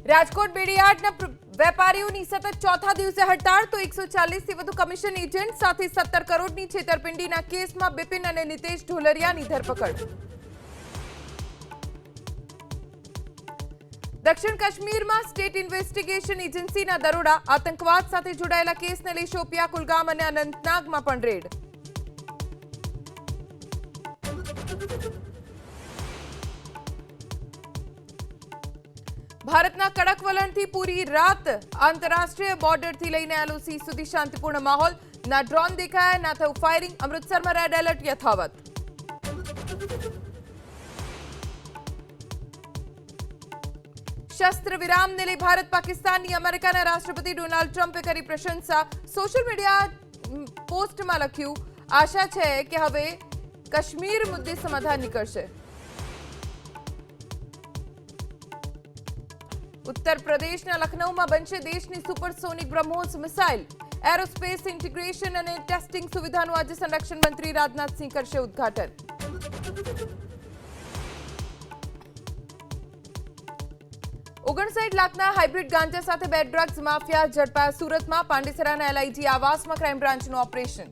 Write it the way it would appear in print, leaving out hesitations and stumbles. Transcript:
રાજકોટ બેડીયાર્ડના વેપારીઓની સતત ચોથા દિવસે હડતાળ તો 140 થી વધુ કમિશન એજન્ટ સાથે 17 કરોડની છેતરપિંડીના કેસમાં બિપિન અને નિતેશ ઢોલરિયાની ધરપકડ. દક્ષિણ કાશ્મીરમાં સ્ટેટ ઇન્વેસ્ટિગેશન એજન્સીના દરોડા, આતંકવાદ સાથે જોડાયેલા કેસને લઈ શોપિયા, કુલગામ અને અનંતનાગમાં પણ રેડ. ભારતના કડક વલણથી પૂરી રાત આંતરરાષ્ટ્રીય બોર્ડરથી લઈને એલઓસી સુધી શાંતિપૂર્ણ માહોલ. ના ડ્રોન દેખાયા, ના થયું ફાયરિંગ. અમૃતસરમાં રેડ એલર્ટ યથાવત. શસ્ત્ર વિરામને લઈ ભારત પાકિસ્તાનની અમેરિકાના રાષ્ટ્રપતિ ડોનાલ્ડ ટ્રમ્પે કરી પ્રશંસા. સોશિયલ મીડિયા પોસ્ટમાં લખ્યું, આશા છે કે હવે કાશ્મીર મુદ્દે સમાધાન નીકળશે. ઉત્તર પ્રદેશના લખનૌમાં બનશે દેશની supersonic BrahMos missile. Aerospace integration અને ટેસ્ટિંગ સુવિધાનું આજે સંરક્ષણ મંત્રી રાજનાથસિંહ કરશે ઉદ્ઘાટન. 59 લાખના હાઇબ્રિડ ગાંજા સાથે બે ડ્રગ્સ માફિયા ઝડપાયા સુરતમાં. પાંડેસરાના એલઆઈજી આવાસમાં ક્રાઇમ બ્રાન્ચનું ઓપરેશન.